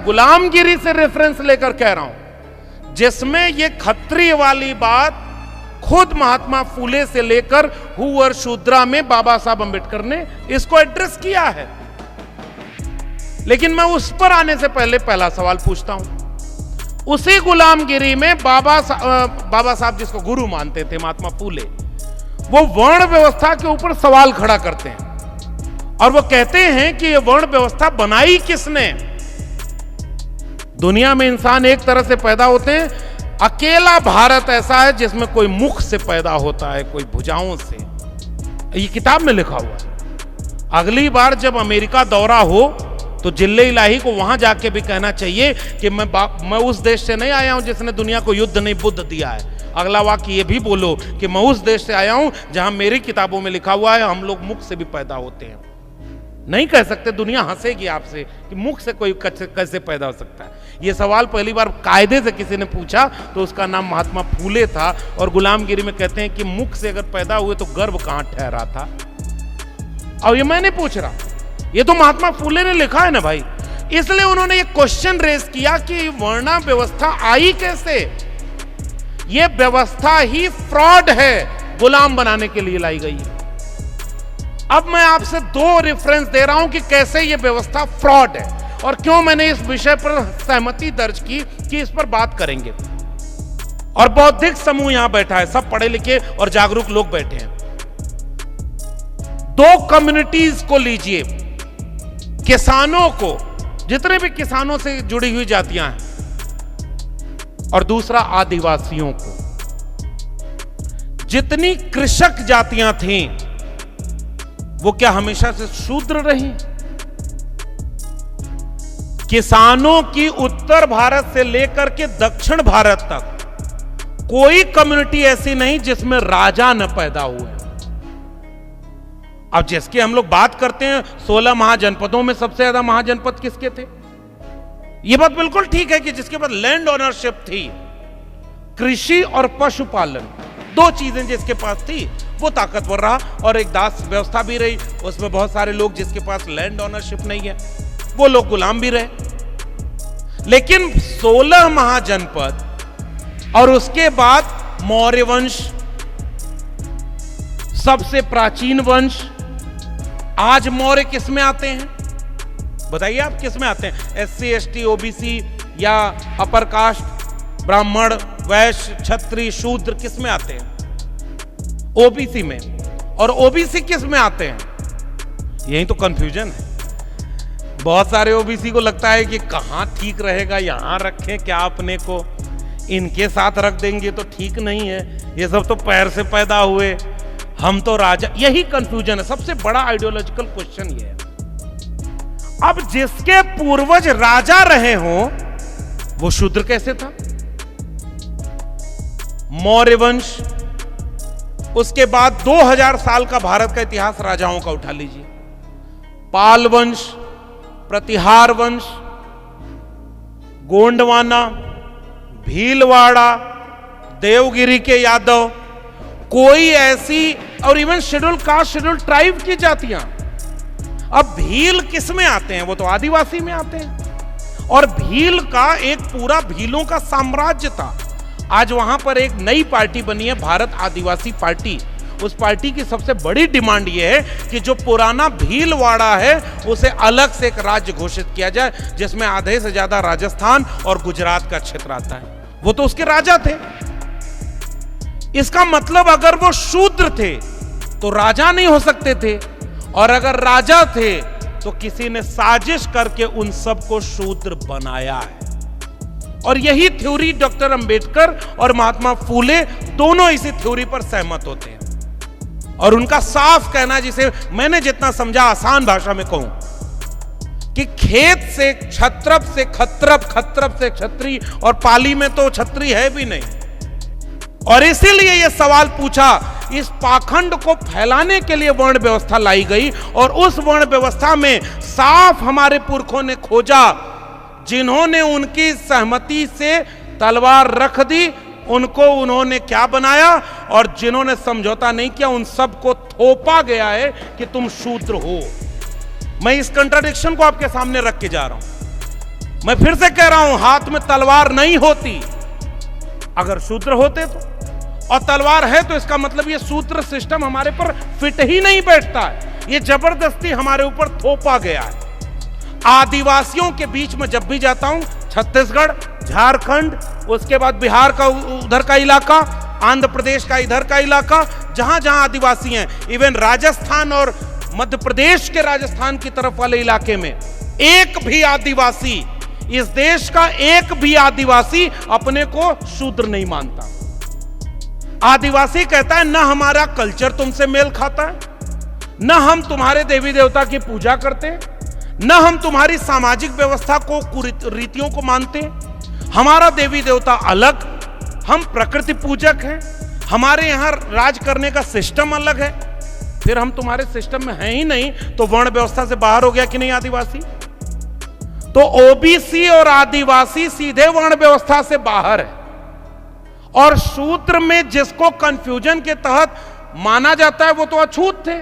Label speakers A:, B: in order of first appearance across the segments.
A: गुलामगिरी से रेफरेंस लेकर कह रहा हूं, जिसमें ये खत्रिय वाली बात खुद महात्मा फूले से लेकर हुवर शूद्रा में बाबा साहब अंबेडकर ने इसको एड्रेस किया है। लेकिन मैं उस पर आने से पहले पहला सवाल पूछता हूं। उसी गुलामगिरी में बाबा साहब जिसको गुरु मानते थे महात्मा फूले, वो वर्ण व्यवस्था के ऊपर सवाल खड़ा करते हैं और वो कहते हैं कि ये वर्ण व्यवस्था बनाई किसने। दुनिया में इंसान एक तरह से पैदा होते हैं, अकेला भारत ऐसा है जिसमें कोई मुख से पैदा होता है, कोई भुजाओं से। ये किताब में लिखा हुआ है। अगली बार जब अमेरिका दौरा हो तो जिल्ले इलाही को वहां जाके भी कहना चाहिए कि मैं उस देश से नहीं आया हूं जिसने दुनिया को युद्ध नहीं बुद्ध दिया है। अगला वाक्य ये भी बोलो कि मैं उस देश से आया हूं जहां मेरी किताबों में लिखा हुआ है हम लोग मुख से भी पैदा होते हैं। नहीं कह सकते, दुनिया हंसेगी आपसे कि मुख से कोई कैसे पैदा हो सकता है। यह सवाल पहली बार कायदे से किसी ने पूछा तो उसका नाम महात्मा फूले था। और गुलामगिरी में कहते हैं कि मुख से अगर पैदा हुए तो गर्भ कहां ठहरा था। और ये मैं नहीं पूछ रहा, ये तो महात्मा फूले ने लिखा है ना भाई। इसलिए उन्होंने ये क्वेश्चन रेज किया कि वर्णा व्यवस्था आई कैसे। ये व्यवस्था ही फ्रॉड है, गुलाम बनाने के लिए लाई गई है। अब मैं आपसे दो रेफरेंस दे रहा हूं कि कैसे ये व्यवस्था फ्रॉड है और क्यों मैंने इस विषय पर सहमति दर्ज की कि इस पर बात करेंगे। और बौद्धिक समूह यहां बैठा है, सब पढ़े लिखे और जागरूक लोग बैठे हैं। दो कम्युनिटीज को लीजिए, किसानों को, जितने भी किसानों से जुड़ी हुई जातियां हैं, और दूसरा आदिवासियों को। जितनी कृषक जातियां थीं वो क्या हमेशा से शूद्र रही? किसानों की उत्तर भारत से लेकर के दक्षिण भारत तक कोई कम्युनिटी ऐसी नहीं जिसमें राजा न पैदा हुए। अब जिसकी हम लोग बात करते हैं 16 महाजनपदों में सबसे ज्यादा महाजनपद किसके थे? यह बात बिल्कुल ठीक है कि जिसके पास लैंड ओनरशिप थी, कृषि और पशुपालन, दो चीजें जिसके पास थी वो ताकतवर रहा। और एक दास व्यवस्था भी रही, उसमें बहुत सारे लोग जिसके पास लैंड ओनरशिप नहीं है वो लोग गुलाम भी रहे। लेकिन 16 महाजनपद और उसके बाद मौर्य वंश, सबसे प्राचीन वंश। आज मौर्य किस में आते हैं बताइए आप? किस में आते हैं? SC ST OBC या अपर कास्ट, ब्राह्मण, वैश्य, क्षत्रिय, शूद्र किस में आते हैं? OBC में। और OBC किस में आते हैं? यही तो कंफ्यूजन है। बहुत सारे OBC को लगता है कि कहां ठीक रहेगा, यहां रखें क्या अपने को, इनके साथ रख देंगे तो ठीक नहीं है, ये सब तो पैर से पैदा हुए, हम तो राजा। यही कंफ्यूजन है, सबसे बड़ा आइडियोलॉजिकल क्वेश्चन ये है। अब जिसके पूर्वज राजा रहे हों वो शूद्र कैसे था? मौर्य वंश, उसके बाद 2000 साल का भारत का इतिहास राजाओं का उठा लीजिए। पाल वंश, प्रतिहार वंश, गोंडवाना, भीलवाड़ा, देवगिरी के यादव, कोई ऐसी, और even schedule caste, schedule tribe की जातियां। अब भील किस में आते हैं? वो तो आदिवासी में आते हैं। और भील का एक पूरा भीलों का साम्राज्य था। आज वहां पर एक नई पार्टी बनी है, भारत आदिवासी पार्टी। उस पार्टी की सबसे बड़ी डिमांड यह है कि जो पुराना भीलवाड़ा है उसे अलग से एक राज्य घोषित किया जाए, जिसमें आधे से ज्यादा राजस्थान और गुजरात का क्षेत्र आता है। वो तो उसके राजा थे। इसका मतलब अगर वो शूद्र थे तो राजा नहीं हो सकते थे, और अगर राजा थे तो किसी ने साजिश करके उन सबको शूद्र बनाया है। और यही थ्योरी डॉक्टर अंबेडकर और महात्मा फूले दोनों इसी थ्योरी पर सहमत होते हैं। और उनका साफ कहना, जिसे मैंने जितना समझा आसान भाषा में कहूं, कि खेत से क्षत्रप से खत्रप, खत्रप से क्षत्रिय, और पाली में तो क्षत्रिय है भी नहीं। और इसीलिए यह सवाल पूछा, इस पाखंड को फैलाने के लिए वर्ण व्यवस्था लाई गई। और उस वर्ण व्यवस्था में साफ हमारे पुरखों ने खोजा, जिन्होंने उनकी सहमति से तलवार रख दी उनको उन्होंने क्या बनाया, और जिन्होंने समझौता नहीं किया उन सबको थोपा गया है कि तुम शूद्र हो। मैं इस कंट्राडिक्शन को आपके सामने रख के जा रहा हूं। मैं फिर से कह रहा हूं, हाथ में तलवार नहीं होती अगर शूद्र होते तो, और तलवार है तो इसका मतलब ये शूद्र सिस्टम हमारे पर फिट ही नहीं बैठता है, ये जबरदस्ती हमारे ऊपर थोपा गया है। आदिवासियों के बीच में जब भी जाता हूं, छत्तीसगढ़, झारखंड, उसके बाद बिहार का उधर का इलाका, आंध्र प्रदेश का इधर का इलाका, जहां जहां आदिवासी हैं, इवन राजस्थान और मध्य प्रदेश के राजस्थान की तरफ वाले इलाके में, एक भी आदिवासी, इस देश का एक भी आदिवासी अपने को शूद्र नहीं मानता। आदिवासी कहता है ना हमारा कल्चर तुमसे मेल खाता है, ना हम तुम्हारे देवी देवता की पूजा करते हैं, ना हम तुम्हारी सामाजिक व्यवस्था को, रीतियों को मानते, हमारा देवी देवता अलग, हम प्रकृति पूजक हैं, हमारे यहां राज करने का सिस्टम अलग है। फिर हम तुम्हारे सिस्टम में हैं ही नहीं, तो वर्ण व्यवस्था से बाहर हो गया कि नहीं आदिवासी? तो ओबीसी और आदिवासी सीधे वर्ण व्यवस्था से बाहर है, और शूद्र में जिसको कंफ्यूजन के तहत माना जाता है वो तो अछूत थे,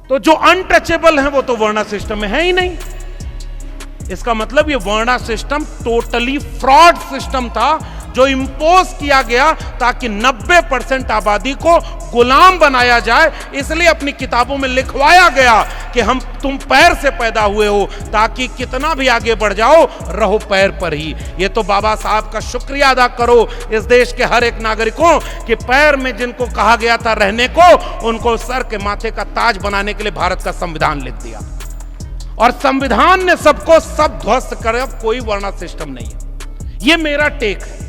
A: तो जो अनटचेबल हैं वो तो वर्णा सिस्टम में है ही नहीं। इसका मतलब ये वर्णा सिस्टम टोटली फ्रॉड सिस्टम था, जो इंपोज किया गया ताकि 90% आबादी को गुलाम बनाया जाए। इसलिए अपनी किताबों में लिखवाया गया कि तुम पैर से पैदा हुए हो, ताकि कितना भी आगे बढ़ जाओ रहो पैर पर ही। ये तो बाबा साहब का शुक्रिया अदा करो इस देश के हर एक नागरिकों कि पैर में जिनको कहा गया था रहने को, उनको सर के माथे का ताज बनाने के लिए भारत का संविधान लिख दिया, और संविधान ने सबको सब ध्वस्त कर, अब कोई वर्णा सिस्टम नहीं है। ये मेरा टेक है,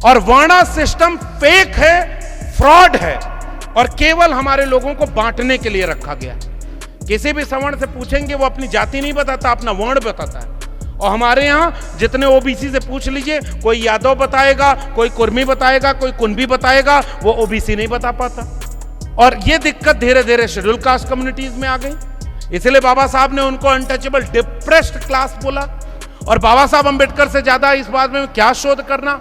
A: और वर्णा सिस्टम फेक है, फ्रॉड है, और केवल हमारे लोगों को बांटने के लिए रखा गया। किसी भी सवर्ण से पूछेंगे वो अपनी जाति नहीं बताता, अपना वर्ण बताता है। और हमारे यहां जितने ओबीसी से पूछ लीजिए, कोई यादव बताएगा, कोई कुर्मी बताएगा, कोई कुंभी बताएगा, वो ओबीसी नहीं बता पाता। और ये दिक्कत धीरे धीरे शेड्यूल कास्ट कम्युनिटीज में आ गई। इसलिए बाबा साहब ने उनको अनटचेबल डिप्रेस्ड क्लास बोला। और बाबा साहब अंबेडकर से ज्यादा इस बात में क्या शोध करना,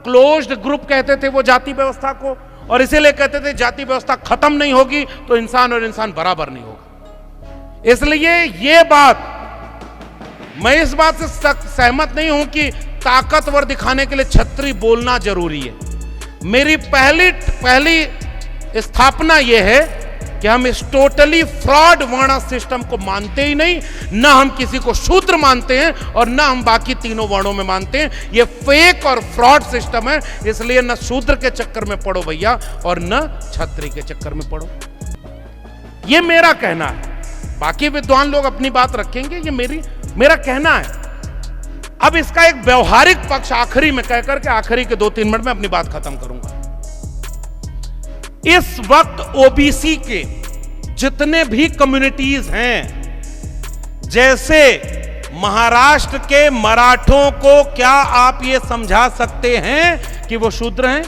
A: क्लोज्ड ग्रुप कहते थे वो जाति व्यवस्था को, और इसीलिए कहते थे जाति व्यवस्था खत्म नहीं होगी तो इंसान और इंसान बराबर नहीं होगा। इसलिए ये बात, मैं इस बात से सहमत नहीं हूं कि ताकतवर दिखाने के लिए छत्री बोलना जरूरी है। मेरी पहली स्थापना यह है कि हम इस टोटली फ्रॉड वर्ण सिस्टम को मानते ही नहीं, ना हम किसी को शूद्र मानते हैं और ना हम बाकी तीनों वर्णों में मानते हैं। ये फेक और फ्रॉड सिस्टम है, इसलिए न शूद्र के चक्कर में पड़ो भैया, और न छत्री के चक्कर में पड़ो। ये मेरा कहना है, बाकी विद्वान लोग अपनी बात रखेंगे, ये मेरा कहना है। अब इसका एक व्यवहारिक पक्ष आखिरी में कहकर के आखिरी के 2-3 मिनट में अपनी बात खत्म करूंगा। इस वक्त ओबीसी के जितने भी कम्युनिटीज हैं, जैसे महाराष्ट्र के मराठों को क्या आप ये समझा सकते हैं कि वो शूद्र हैं?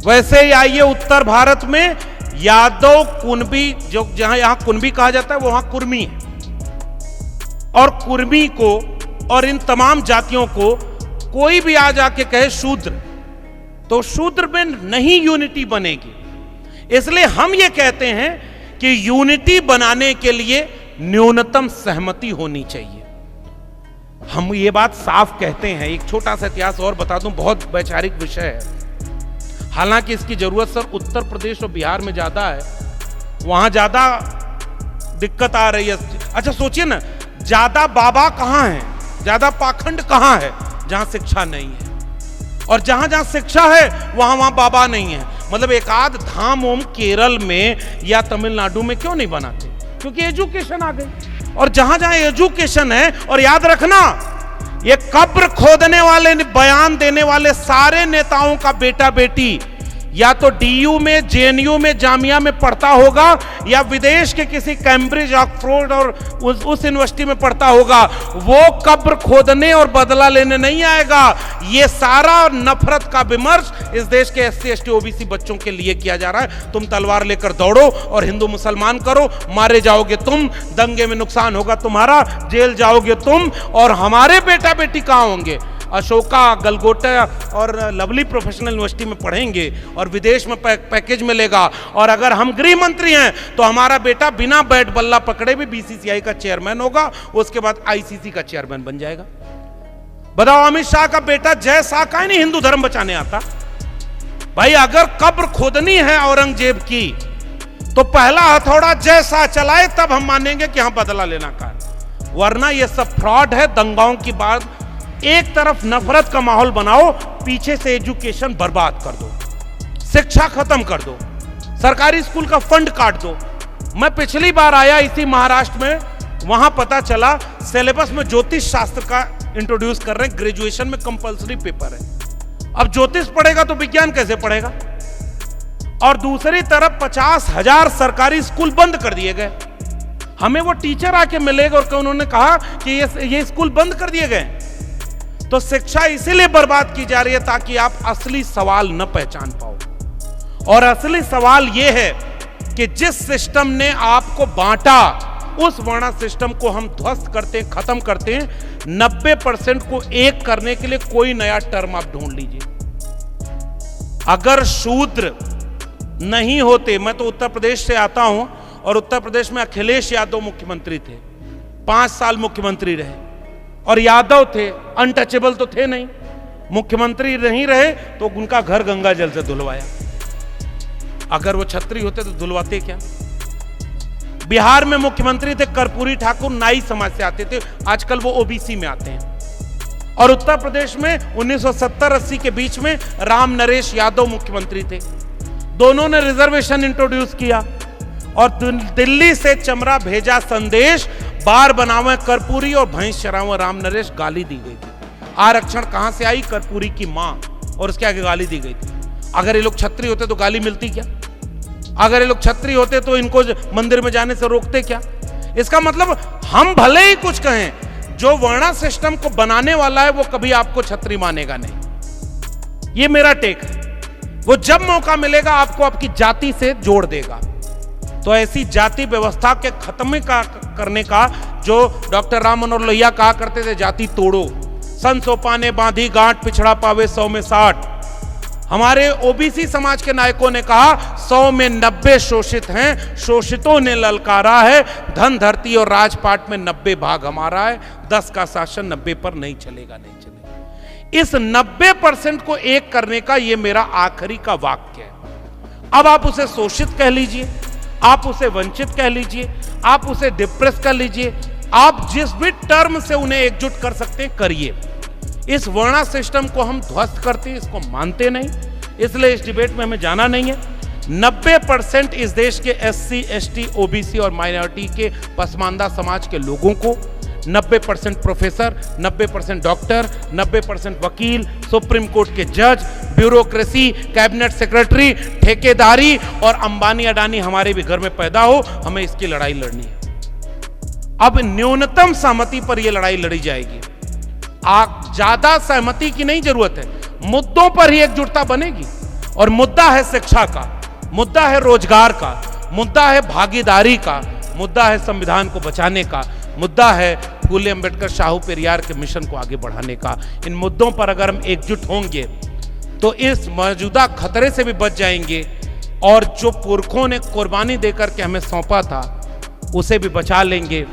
A: वैसे ही आइए उत्तर भारत में यादव, कुणबी, जो जहां यहां कुणबी कहा जाता है वो वहां कुर्मी है, और कुर्मी को और इन तमाम जातियों को कोई भी आ जाके कहे शूद्र, तो शूद्र में नहीं यूनिटी बनेगी। इसलिए हम ये कहते हैं कि यूनिटी बनाने के लिए न्यूनतम सहमति होनी चाहिए। हम ये बात साफ कहते हैं। एक छोटा सा इतिहास और बता दूं, बहुत वैचारिक विषय है, हालांकि इसकी जरूरत सर उत्तर प्रदेश और बिहार में ज्यादा है, वहां ज्यादा दिक्कत आ रही है। अच्छा सोचिए ना, ज्यादा बाबा कहां है, ज्यादा पाखंड कहां है? जहां शिक्षा नहीं है, और जहां जहां शिक्षा है वहां वहां बाबा नहीं है। मतलब एक आध धाम ओम केरल में या तमिलनाडु में क्यों नहीं बनाते? क्योंकि एजुकेशन आ गई, और जहां जहां एजुकेशन है, और याद रखना, ये कब्र खोदने वाले, बयान देने वाले सारे नेताओं का बेटा बेटी या तो डीयू में, जेएनयू में, जामिया में पढ़ता होगा, या विदेश के किसी कैम्ब्रिज, ऑक्सफोर्ड और उस यूनिवर्सिटी में पढ़ता होगा। वो कब्र खोदने और बदला लेने नहीं आएगा। ये सारा नफरत का विमर्श इस देश के SC ST OBC बच्चों के लिए किया जा रहा है। तुम तलवार लेकर दौड़ो और हिंदू मुसलमान करो, मारे जाओगे तुम, दंगे में नुकसान होगा तुम्हारा, जेल जाओगे तुम, और हमारे बेटा बेटी कहां होंगे? अशोका, गलगोटा और लवली प्रोफेशनल यूनिवर्सिटी में पढ़ेंगे और विदेश में पैकेज मिलेगा, और अगर हम गृह मंत्री हैं तो हमारा बेटा बिना बैट बल्ला पकड़े भी बीसीसीआई का चेयरमैन होगा, उसके बाद आईसीसी का चेयरमैन बन जाएगा। बताओ, अमित शाह का बेटा जय शाह का ही नहीं हिंदू धर्म बचाने आता? भाई अगर कब्र खोदनी है औरंगजेब की तो पहला हथौड़ा जय शाह चलाए, तब हम मानेंगे कि हाँ बदला लेना का, वरना ये सब फ्रॉड है, दंगाओं की बात। एक तरफ नफरत का माहौल बनाओ, पीछे से एजुकेशन बर्बाद कर दो, शिक्षा खत्म कर दो, सरकारी स्कूल का फंड काट दो। मैं पिछली बार आया इसी महाराष्ट्र में, वहां पता चला सिलेबस में ज्योतिष शास्त्र का इंट्रोड्यूस कर रहे हैं, ग्रेजुएशन में कंपलसरी पेपर है। अब ज्योतिष पढ़ेगा तो विज्ञान कैसे पढ़ेगा? और दूसरी तरफ 50,000 सरकारी स्कूल बंद कर दिए गए। हमें वो टीचर आके मिलेगा और उन्होंने कहा कि ये स्कूल बंद कर दिए गए। तो शिक्षा इसीलिए बर्बाद की जा रही है ताकि आप असली सवाल न पहचान पाओ। और असली सवाल यह है कि जिस सिस्टम ने आपको बांटा, उस वर्णा सिस्टम को हम ध्वस्त करते हैं, खत्म करते हैं। 90% को एक करने के लिए कोई नया टर्म आप ढूंढ लीजिए। अगर शूद्र नहीं होते, मैं तो उत्तर प्रदेश से आता हूं और उत्तर प्रदेश में अखिलेश यादव मुख्यमंत्री थे, 5 साल मुख्यमंत्री रहे, और यादव थे, अनटचेबल तो थे नहीं, मुख्यमंत्री नहीं रहे तो उनका घर गंगा जल से धुलवाया। अगर वो छत्री होते तो धुलवाते क्या? बिहार में मुख्यमंत्री थे कर्पूरी ठाकुर, नाई समाज से आते थे, आजकल वो ओबीसी में आते हैं। और उत्तर प्रदेश में 1970-80 के बीच में राम नरेश यादव मुख्यमंत्री थे, दोनों ने रिजर्वेशन इंट्रोड्यूस किया और दिल्ली से चमरा भेजा संदेश, बार बनावे कर्पूरी और भैंस चरावे राम नरेश, गाली दी गई थी। आरक्षण कहां से आई? कर्पूरी की मां, और उसके आगे गाली दी गई थी। अगर ये लोग छत्री होते तो गाली मिलती क्या? अगर ये लोग छत्री होते तो इनको मंदिर में जाने से रोकते क्या? इसका मतलब हम भले ही कुछ कहें, जो वर्णा सिस्टम को बनाने वाला है वो कभी आपको छत्री मानेगा नहीं। ये मेरा टेक है। वो जब मौका मिलेगा आपको आपकी जाति से जोड़ देगा। तो ऐसी जाति व्यवस्था के खत्म करने का जो डॉक्टर राम मनोहर लोहिया कहा करते थे, जाति तोड़ो, सन सोपाने बांधी गांठ, पिछड़ा पावे 100 में 60। हमारे ओबीसी समाज के नायकों ने कहा 100 में 90 शोषित हैं, शोषितों ने ललकारा है, धन धरती और राजपाट में 90 भाग हमारा है, 10 का शासन 90 पर नहीं चलेगा, नहीं चलेगा। इस 90% को एक करने का ये मेरा आखिरी का वाक्य है। अब आप उसे शोषित कह लीजिए, आप उसे वंचित कह लीजिए, आप उसे डिप्रेस कर लीजिए, आप जिस भी टर्म से उन्हें एकजुट कर सकते हैं करिए। इस वर्णा सिस्टम को हम ध्वस्त करते हैं, इसको मानते नहीं, इसलिए इस डिबेट में हमें जाना नहीं है। 90% इस देश के SC, ST, OBC और माइनॉरिटी के पसमानदा समाज के लोगों को, 90% प्रोफेसर, 90% डॉक्टर, 90% वकील, सुप्रीम कोर्ट के जज, ब्यूरोक्रेसी, कैबिनेट सेक्रेटरी, ठेकेदारी और अंबानी अडानी हमारे भी घर में पैदा हो, हमें इसकी लड़ाई लड़नी है। अब न्यूनतम सहमति पर यह लड़ाई लड़ी जाएगी। ज्यादा सहमति की नहीं जरूरत है, मुद्दों पर ही एकजुटता बनेगी। और मुद्दा है शिक्षा का, मुद्दा है रोजगार का, मुद्दा है भागीदारी का, मुद्दा है संविधान को बचाने का, मुद्दा है फूले अंबेडकर शाहू पेरियार के मिशन को आगे बढ़ाने का। इन मुद्दों पर अगर हम एकजुट होंगे तो इस मौजूदा खतरे से भी बच जाएंगे, और जो पुरखों ने कुर्बानी देकर के हमें सौंपा था उसे भी बचा लेंगे।